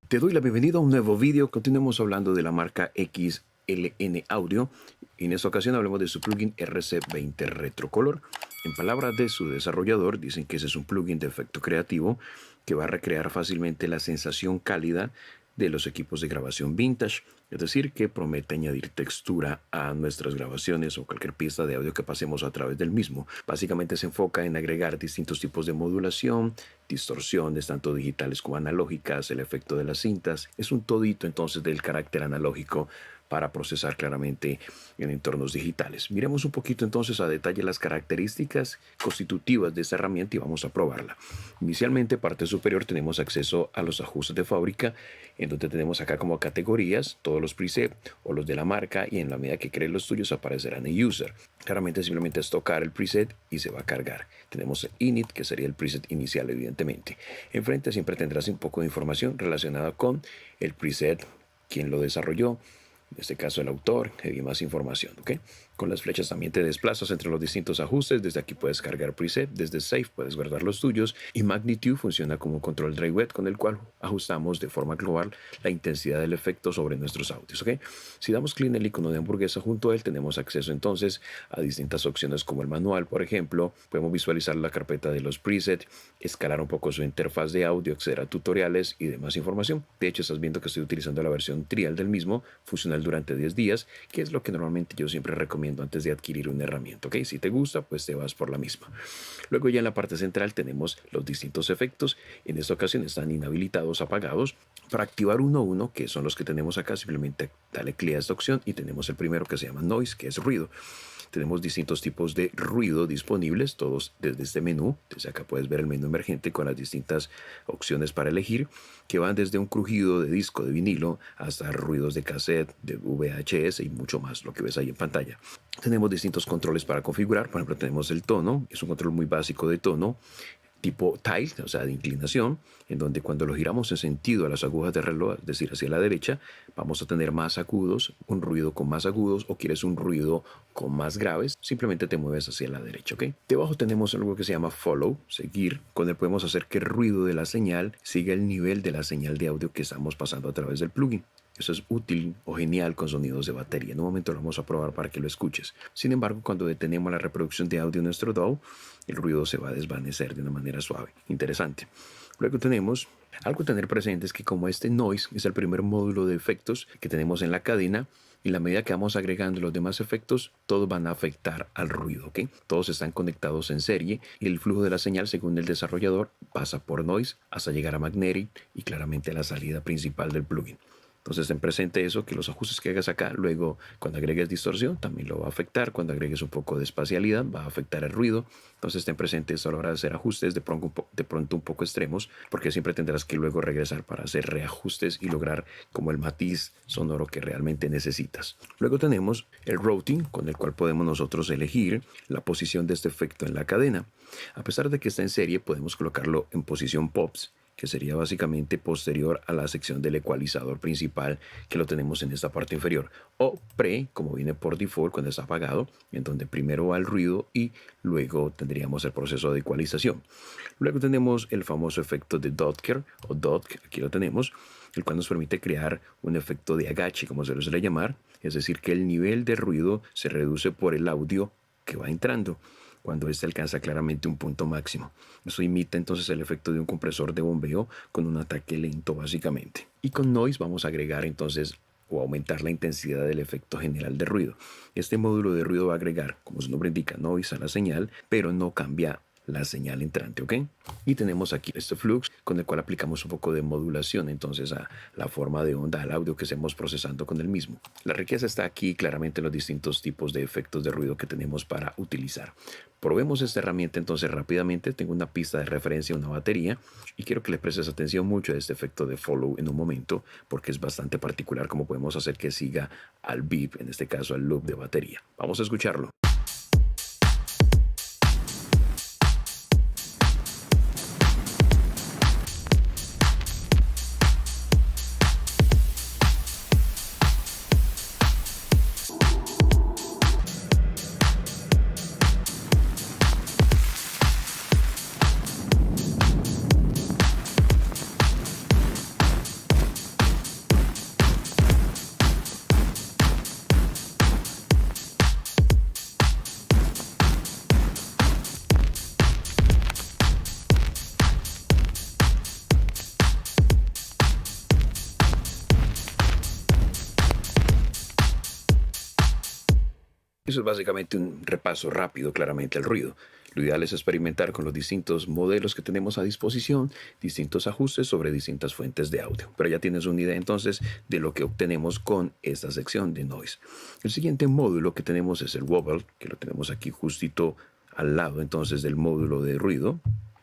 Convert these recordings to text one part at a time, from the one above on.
Te doy la bienvenida a un nuevo vídeo. Continuemos hablando de la marca XLN Audio. En esta ocasión hablamos de su plugin RC20 Retrocolor. En palabras de su desarrollador, dicen que ese es un plugin de efecto creativo que va a recrear fácilmente la sensación cálida de los equipos de grabación vintage, es decir, que promete añadir textura a nuestras grabaciones o cualquier pieza de audio que pasemos a través del mismo. Básicamente se enfoca en agregar distintos tipos de modulación, distorsiones, tanto digitales como analógicas, el efecto de las cintas. Es un todito entonces del carácter analógico para procesar claramente en entornos digitales. Miremos un poquito entonces a detalle las características constitutivas de esta herramienta y vamos a probarla. Inicialmente, parte superior, tenemos acceso a los ajustes de fábrica, en donde tenemos acá como categorías todos los presets o los de la marca, y en la medida que crees los tuyos aparecerán en User. Claramente simplemente es tocar el preset y se va a cargar. Tenemos el init, que sería el preset inicial evidentemente. Enfrente siempre tendrás un poco de información relacionada con el preset, quién lo desarrolló, en este caso el autor, y más información, ¿ok? Con las flechas también te desplazas entre los distintos ajustes. Desde aquí puedes cargar preset, desde Save puedes guardar los tuyos, y Magnitude funciona como un control dry wet con el cual ajustamos de forma global la intensidad del efecto sobre nuestros audios, ¿ok? Si damos clic en el icono de hamburguesa junto a él, tenemos acceso entonces a distintas opciones como el manual, por ejemplo. Podemos visualizar la carpeta de los presets, escalar un poco su interfaz de audio, acceder a tutoriales y demás información. De hecho, estás viendo que estoy utilizando la versión trial del mismo, funcional durante 10 días, que es lo que normalmente yo siempre recomiendo antes de adquirir una herramienta, ¿ok? Si te gusta, pues te vas por la misma. Luego ya en la parte central tenemos los distintos efectos. En esta ocasión están inhabilitados, apagados. Para activar uno a uno, que son los que tenemos acá, simplemente dale clic a esta opción y tenemos el primero que se llama Noise, que es ruido. Tenemos distintos tipos de ruido disponibles, todos desde este menú. Desde acá puedes ver el menú emergente con las distintas opciones para elegir, que van desde un crujido de disco de vinilo hasta ruidos de cassette, de VHS y mucho más, lo que ves ahí en pantalla. Tenemos distintos controles para configurar. Por ejemplo, tenemos el tono, es un control muy básico de tono, tipo tilt, o sea, de inclinación, en donde cuando lo giramos en sentido a las agujas de reloj, es decir, hacia la derecha, vamos a tener más agudos, un ruido con más agudos, o quieres un ruido con más graves, simplemente te mueves hacia la derecha, ¿ok? Debajo tenemos algo que se llama follow, seguir, con el podemos hacer que el ruido de la señal siga el nivel de la señal de audio que estamos pasando a través del plugin. Eso es útil o genial con sonidos de batería. En un momento lo vamos a probar para que lo escuches. Sin embargo, cuando detenemos la reproducción de audio en nuestro DAW, el ruido se va a desvanecer de una manera suave. Interesante. Luego tenemos algo a tener presente, es que como este noise es el primer módulo de efectos que tenemos en la cadena, y la medida que vamos agregando los demás efectos, todos van a afectar al ruido, ¿ok? Todos están conectados en serie y el flujo de la señal, según el desarrollador, pasa por noise hasta llegar a magnetic y claramente a la salida principal del plugin. Entonces ten presente eso, que los ajustes que hagas acá, luego cuando agregues distorsión también lo va a afectar. Cuando agregues un poco de espacialidad va a afectar el ruido. Entonces ten presente esto a la hora de hacer ajustes de pronto un poco extremos, porque siempre tendrás que luego regresar para hacer reajustes y lograr como el matiz sonoro que realmente necesitas. Luego tenemos el routing, con el cual podemos nosotros elegir la posición de este efecto en la cadena. A pesar de que está en serie, podemos colocarlo en posición pops, que sería básicamente posterior a la sección del ecualizador principal, que lo tenemos en esta parte inferior, o pre, como viene por default cuando está apagado, en donde primero va el ruido y luego tendríamos el proceso de ecualización. Luego tenemos el famoso efecto de Docker o Dot, aquí lo tenemos, el cual nos permite crear un efecto de agache, como se lo suele llamar, es decir, que el nivel de ruido se reduce por el audio que va entrando cuando este alcanza claramente un punto máximo. Eso imita entonces el efecto de un compresor de bombeo con un ataque lento básicamente. Y con Noise vamos a agregar entonces o aumentar la intensidad del efecto general de ruido. Este módulo de ruido va a agregar, como su nombre indica, Noise a la señal, pero no cambia la señal entrante, ¿ok? Y tenemos aquí este flux con el cual aplicamos un poco de modulación entonces a la forma de onda, al audio que estemos procesando con el mismo. La riqueza está aquí claramente en los distintos tipos de efectos de ruido que tenemos para utilizar. Probemos esta herramienta entonces rápidamente. Tengo una pista de referencia, una batería, y quiero que le prestes atención mucho a este efecto de follow en un momento, porque es bastante particular cómo podemos hacer que siga al beep, en este caso al loop de batería. Vamos a escucharlo. Eso es básicamente un repaso rápido, claramente, al ruido. Lo ideal es experimentar con los distintos modelos que tenemos a disposición, distintos ajustes sobre distintas fuentes de audio. Pero ya tienes una idea entonces de lo que obtenemos con esta sección de noise. El siguiente módulo que tenemos es el wobble, que lo tenemos aquí justito al lado entonces del módulo de ruido.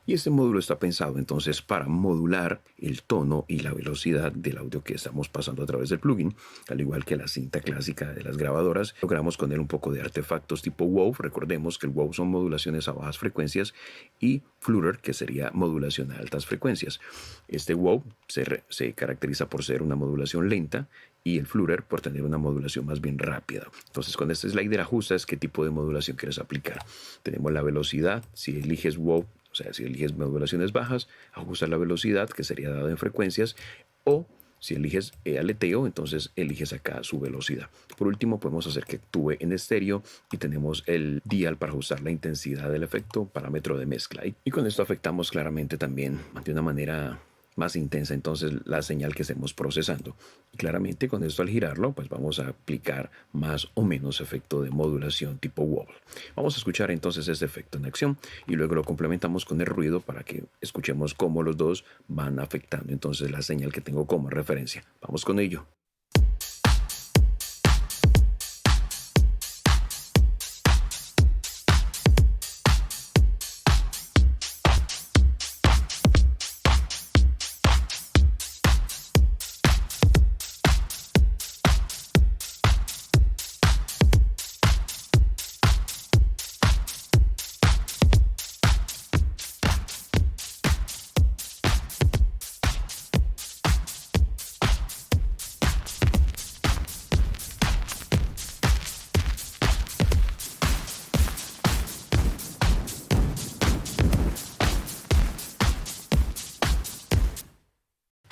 Y este módulo está pensado entonces para modular el tono y la velocidad del audio que estamos pasando a través del plugin. Al igual que la cinta clásica de las grabadoras, logramos con él un poco de artefactos tipo wow. Recordemos que el wow son modulaciones a bajas frecuencias y flutter, que sería modulación a altas frecuencias. Este wow se caracteriza por ser una modulación lenta y el flutter por tener una modulación más bien rápida. Entonces, con este slider ajustas qué tipo de modulación quieres aplicar. Tenemos la velocidad. Si eliges wow, o sea, si eliges modulaciones bajas, ajustas la velocidad, que sería dada en frecuencias, o si eliges aleteo, entonces eliges acá su velocidad. Por último, podemos hacer que actúe en estéreo y tenemos el dial para ajustar la intensidad del efecto, parámetro de mezcla. Y con esto afectamos claramente también de una manera más intensa entonces la señal que estemos procesando. Y claramente con esto al girarlo, pues vamos a aplicar más o menos efecto de modulación tipo wobble. Vamos a escuchar entonces este efecto en acción y luego lo complementamos con el ruido para que escuchemos cómo los dos van afectando entonces la señal que tengo como referencia. Vamos con ello.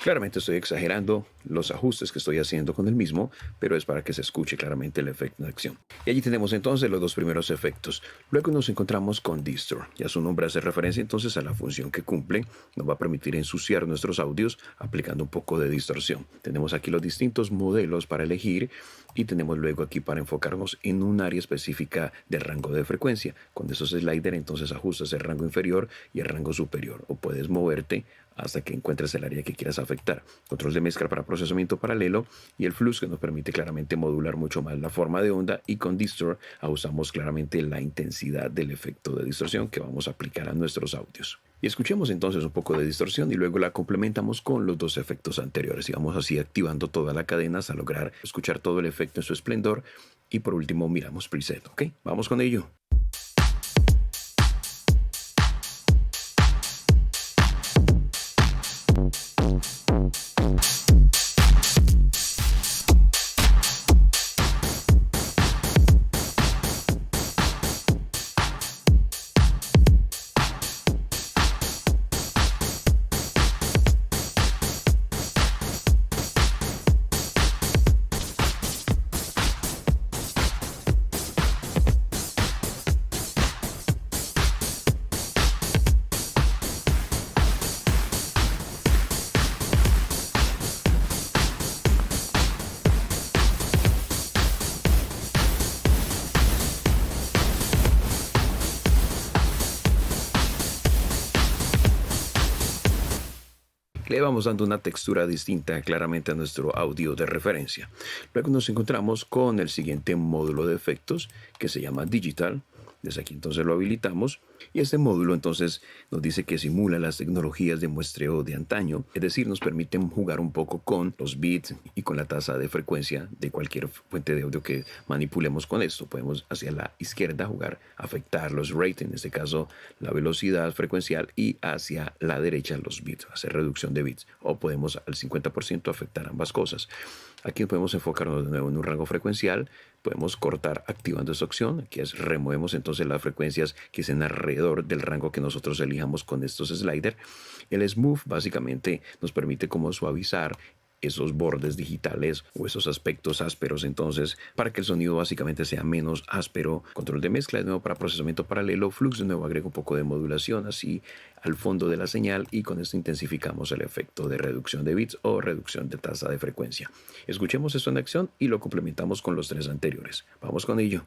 Claramente estoy exagerando los ajustes que estoy haciendo con el mismo, pero es para que se escuche claramente el efecto de acción. Y allí tenemos entonces los dos primeros efectos. Luego nos encontramos con Distort. Ya su nombre hace referencia entonces a la función que cumple. Nos va a permitir ensuciar nuestros audios aplicando un poco de distorsión. Tenemos aquí los distintos modelos para elegir y tenemos luego aquí para enfocarnos en un área específica de rango de frecuencia. Con esos sliders entonces ajustas el rango inferior y el rango superior, o puedes moverte hasta que encuentres el área que quieras afectar. Control de mezcla para procesamiento paralelo y el flux, que nos permite claramente modular mucho más la forma de onda, y con Distort ajustamos claramente la intensidad del efecto de distorsión que vamos a aplicar a nuestros audios. Y escuchemos entonces un poco de distorsión y luego la complementamos con los dos efectos anteriores y vamos así activando toda la cadena hasta lograr escuchar todo el efecto en su esplendor. Y por último miramos preset. ¿Ok? Vamos con ello. Le vamos dando una textura distinta claramente a nuestro audio de referencia. Luego nos encontramos con el siguiente módulo de efectos que se llama Digital. Desde aquí entonces lo habilitamos y este módulo entonces nos dice que simula las tecnologías de muestreo de antaño, es decir, nos permiten jugar un poco con los bits y con la tasa de frecuencia de cualquier fuente de audio que manipulemos con esto. Podemos hacia la izquierda jugar, afectar los rates, en este caso la velocidad frecuencial, y hacia la derecha los bits, hacer reducción de bits, o podemos al 50% afectar ambas cosas. Aquí podemos enfocarnos de nuevo en un rango frecuencial, podemos cortar activando esta opción, aquí es removemos entonces las frecuencias que estén alrededor del rango que nosotros elijamos con estos sliders. El Smooth básicamente nos permite como suavizar esos bordes digitales o esos aspectos ásperos, entonces para que el sonido básicamente sea menos áspero. Control de mezcla de nuevo para procesamiento paralelo, Flux de nuevo agrega un poco de modulación así al fondo de la señal y con esto intensificamos el efecto de reducción de bits o reducción de tasa de frecuencia. Escuchemos esto en acción y lo complementamos con los tres anteriores. Vamos con ello.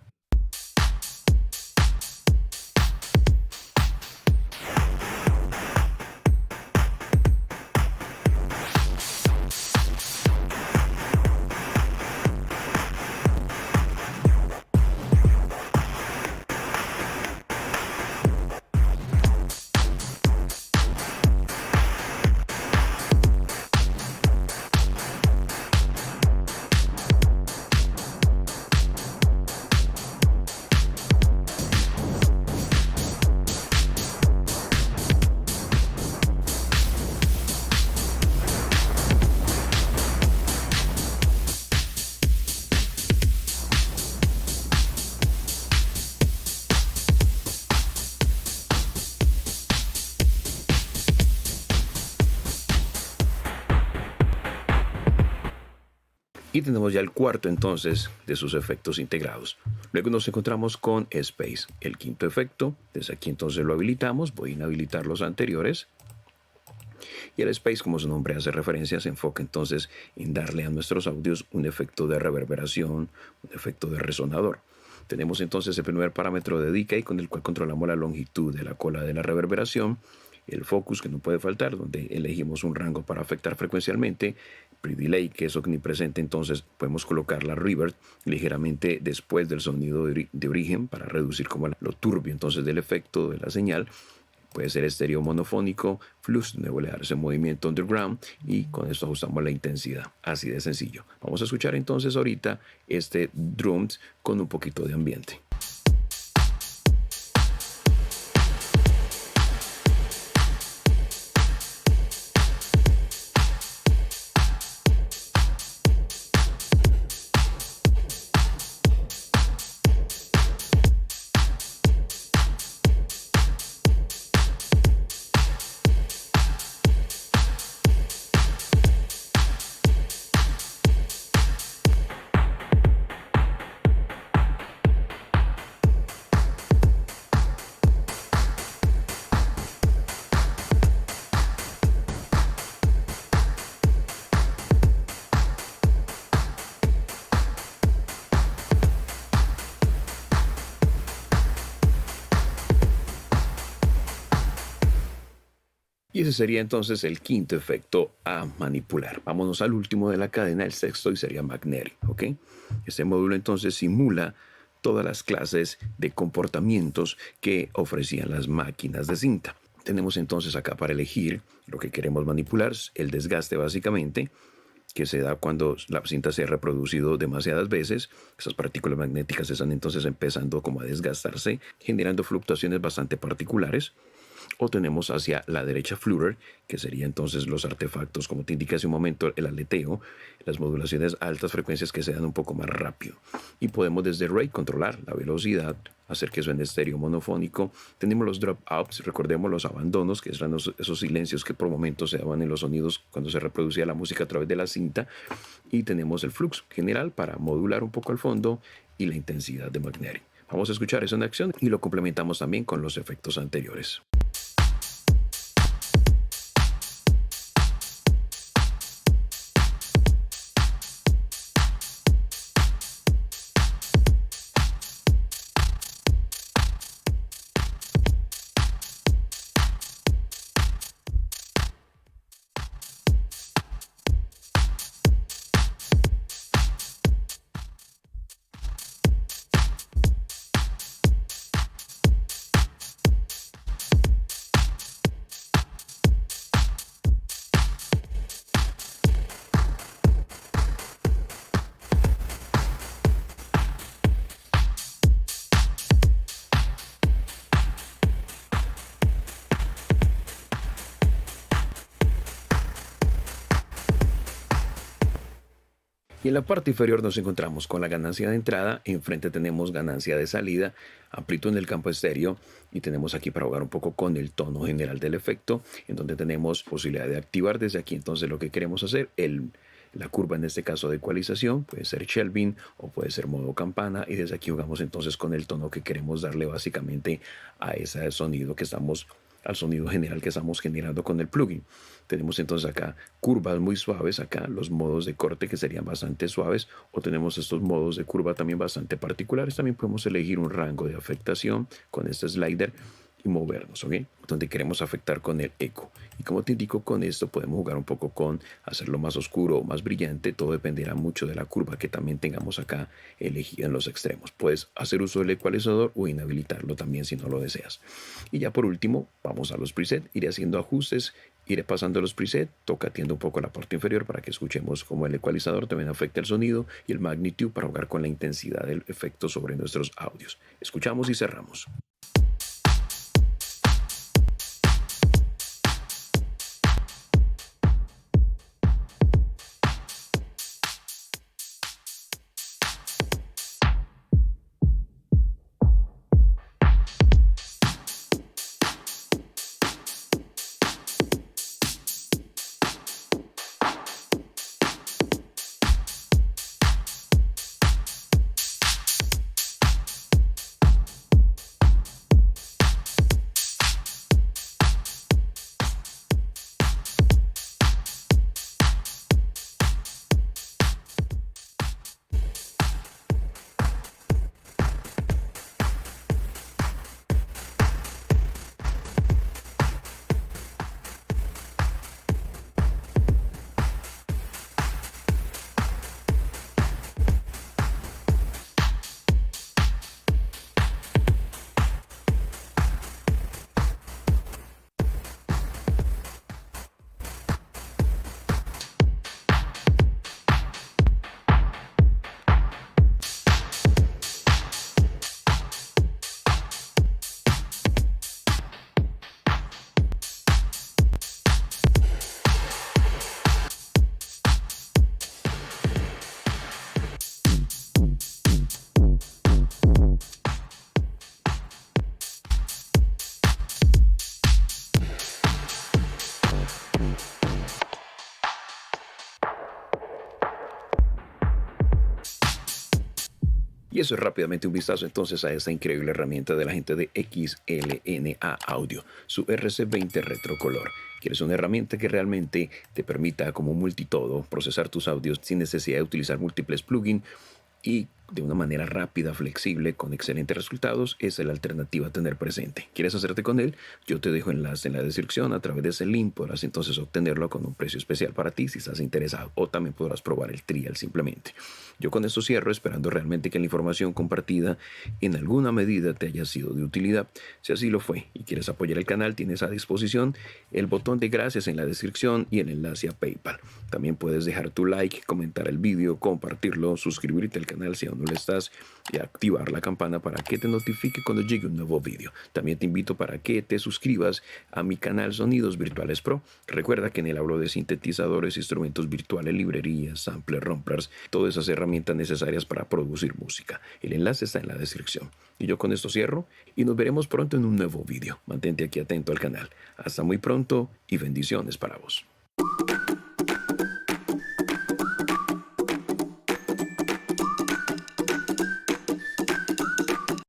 Y tenemos ya el cuarto entonces de sus efectos integrados. Luego nos encontramos con Space, el quinto efecto. Desde aquí entonces lo habilitamos. Voy a inhabilitar los anteriores. Y el Space, como su nombre hace referencia, se enfoca entonces en darle a nuestros audios un efecto de reverberación, un efecto de resonador. Tenemos entonces el primer parámetro de decay, con el cual controlamos la longitud de la cola de la reverberación. El focus, que no puede faltar, donde elegimos un rango para afectar frecuencialmente. Pre-delay, que es omnipresente, entonces podemos colocar la reverb ligeramente después del sonido de origen para reducir como lo turbio entonces del efecto de la señal. Puede ser estéreo monofónico, flux, de nuevo le darse movimiento underground y con esto ajustamos la intensidad. Así de sencillo. Vamos a escuchar entonces ahorita este drums con un poquito de ambiente. Y ese sería entonces el quinto efecto a manipular. Vámonos al último de la cadena, el sexto, y sería Magneri. ¿Ok? Este módulo entonces simula todas las clases de comportamientos que ofrecían las máquinas de cinta. Tenemos entonces acá para elegir lo que queremos manipular, el desgaste básicamente, que se da cuando la cinta se ha reproducido demasiadas veces. Esas partículas magnéticas están entonces empezando como a desgastarse, generando fluctuaciones bastante particulares. O tenemos hacia la derecha flutter, que sería entonces los artefactos, como te indiqué hace un momento, el aleteo, las modulaciones a altas frecuencias que se dan un poco más rápido. Y podemos desde rate controlar la velocidad, hacer que suene estéreo monofónico. Tenemos los dropouts, recordemos los abandonos, que eran esos silencios que por momentos se daban en los sonidos cuando se reproducía la música a través de la cinta. Y tenemos el flux general para modular un poco el fondo y la intensidad de Magneri. Vamos a escuchar eso en acción y lo complementamos también con los efectos anteriores. Y en la parte inferior nos encontramos con la ganancia de entrada, enfrente tenemos ganancia de salida, amplitud en el campo estéreo y tenemos aquí para jugar un poco con el tono general del efecto, en donde tenemos posibilidad de activar desde aquí entonces lo que queremos hacer, la curva en este caso de ecualización, puede ser Kelvin o puede ser modo campana y desde aquí jugamos entonces con el tono que queremos darle básicamente a ese sonido que estamos, al sonido general que estamos generando con el plugin. Tenemos entonces acá curvas muy suaves, acá los modos de corte que serían bastante suaves, o tenemos estos modos de curva también bastante particulares. También podemos elegir un rango de afectación con este slider y movernos, ¿ok? Donde queremos afectar con el eco. Y como te indico, con esto podemos jugar un poco con hacerlo más oscuro o más brillante. Todo dependerá mucho de la curva que también tengamos acá elegida en los extremos. Puedes hacer uso del ecualizador o inhabilitarlo también si no lo deseas. Y ya por último, vamos a los presets. Iré haciendo ajustes, iré pasando los presets, tocateando un poco la parte inferior para que escuchemos cómo el ecualizador también afecta el sonido y el magnitude para jugar con la intensidad del efecto sobre nuestros audios. Escuchamos y cerramos. Y eso es rápidamente un vistazo entonces a esta increíble herramienta de la gente de XLNA Audio, su RC20 Retrocolor. ¿Quieres una herramienta que realmente te permita como multitodo procesar tus audios sin necesidad de utilizar múltiples plugins y de una manera rápida, flexible, con excelentes resultados? Es la alternativa a tener presente. ¿Quieres hacerte con él? Yo te dejo enlace en la descripción. A través de ese link podrás entonces obtenerlo con un precio especial para ti si estás interesado, o también podrás probar el trial simplemente. Yo con esto cierro, esperando realmente que la información compartida en alguna medida te haya sido de utilidad. Si así lo fue y quieres apoyar el canal, tienes a disposición el botón de gracias en la descripción y el enlace a PayPal. También puedes dejar tu like, comentar el vídeo, compartirlo, suscribirte al canal si aún no lo estás y activar la campana para que te notifique cuando llegue un nuevo vídeo. También te invito para que te suscribas a mi canal Sonidos Virtuales Pro. Recuerda que en él hablo de sintetizadores, instrumentos virtuales, librerías, samplers, romplers, todas esas herramientas necesarias para producir música. El enlace está en la descripción. Y yo con esto cierro y nos veremos pronto en un nuevo vídeo. Mantente aquí atento al canal. Hasta muy pronto y bendiciones para vos.